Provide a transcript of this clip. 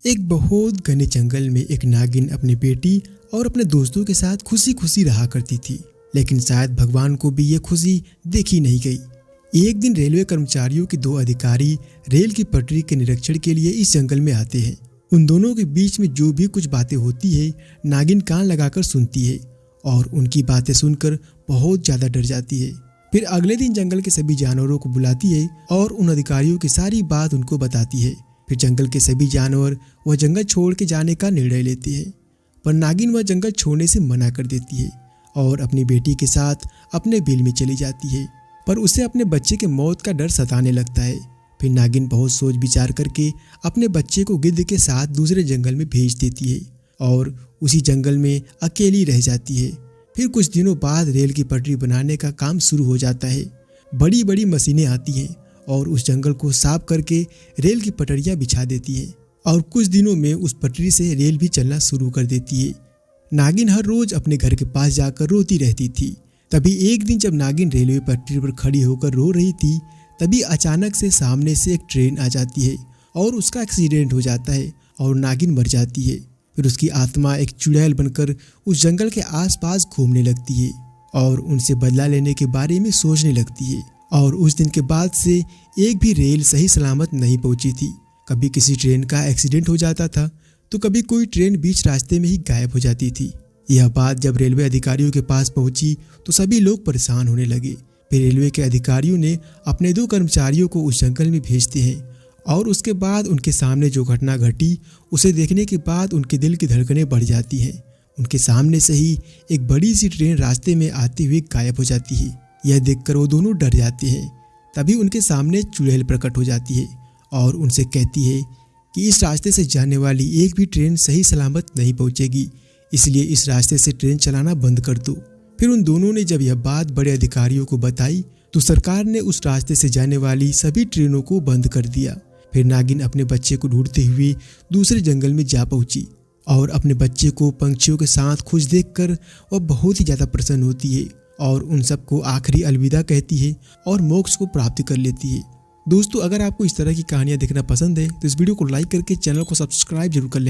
एक बहुत घने जंगल में एक नागिन अपनी बेटी और अपने दोस्तों के साथ खुशी खुशी रहा करती थी। लेकिन शायद भगवान को भी ये खुशी देखी नहीं गई। एक दिन रेलवे कर्मचारियों के दो अधिकारी रेल की पटरी के निरीक्षण के लिए इस जंगल में आते हैं। उन दोनों के बीच में जो भी कुछ बातें होती है नागिन कान लगाकर सुनती है और उनकी बातें सुनकर बहुत ज्यादा डर जाती है। फिर अगले दिन जंगल के सभी जानवरों को बुलाती है और उन अधिकारियों की सारी बात उनको बताती है। फिर जंगल के सभी जानवर वह जंगल छोड़ के जाने का निर्णय लेते हैं, पर नागिन वह जंगल छोड़ने से मना कर देती है और अपनी बेटी के साथ अपने बिल में चली जाती है। पर उसे अपने बच्चे के मौत का डर सताने लगता है। फिर नागिन बहुत सोच विचार करके अपने बच्चे को गिद्ध के साथ दूसरे जंगल में भेज देती है और उसी जंगल में अकेली रह जाती है। फिर कुछ दिनों बाद रेल की पटरी बनाने का काम शुरू हो जाता है। बड़ी बड़ी मशीनें आती हैं और उस जंगल को साफ करके रेल की पटरियां बिछा देती है और कुछ दिनों में उस पटरी से रेल भी चलना शुरू कर देती है। नागिन हर रोज अपने घर के पास जाकर रोती रहती थी। तभी एक दिन जब नागिन रेलवे पटरी पर खड़ी होकर रो रही थी, तभी अचानक से सामने से एक ट्रेन आ जाती है और उसका एक्सीडेंट हो जाता है और नागिन मर जाती है। फिर उसकी आत्मा एक चुड़ैल बनकर उस जंगल के आसपास घूमने लगती है और उनसे बदला लेने के बारे में सोचने लगती है। और उस दिन के बाद से एक भी रेल सही सलामत नहीं पहुंची थी। कभी किसी ट्रेन का एक्सीडेंट हो जाता था तो कभी कोई ट्रेन बीच रास्ते में ही गायब हो जाती थी। यह बात जब रेलवे अधिकारियों के पास पहुंची तो सभी लोग परेशान होने लगे। फिर रेलवे के अधिकारियों ने अपने दो कर्मचारियों को उस जंगल में भेजते हैं और उसके बाद उनके सामने जो घटना घटी उसे देखने के बाद उनके दिल की धड़कनें बढ़ जाती हैं। उनके सामने से ही एक बड़ी सी ट्रेन रास्ते में आते हुए गायब हो जाती है। यह देखकर वो दोनों डर जाते हैं। तभी उनके सामने चुड़ैल प्रकट हो जाती है और उनसे कहती है कि इस रास्ते से जाने वाली एक भी ट्रेन सही सलामत नहीं पहुंचेगी, इसलिए इस रास्ते से ट्रेन चलाना बंद कर दो। फिर उन दोनों ने जब यह बात बड़े अधिकारियों को बताई तो सरकार ने उस रास्ते से जाने वाली सभी ट्रेनों को बंद कर दिया। फिर नागिन अपने बच्चे को ढूंढते हुए दूसरे जंगल में जा पहुंची और अपने बच्चे को पंछियों के साथ खुश देखकर वह बहुत ही ज्यादा प्रसन्न होती है और उन सबको आखिरी अलविदा कहती है और मोक्ष को प्राप्त कर लेती है। दोस्तों, अगर आपको इस तरह की कहानियां देखना पसंद है तो इस वीडियो को लाइक करके चैनल को सब्सक्राइब जरूर कर लें।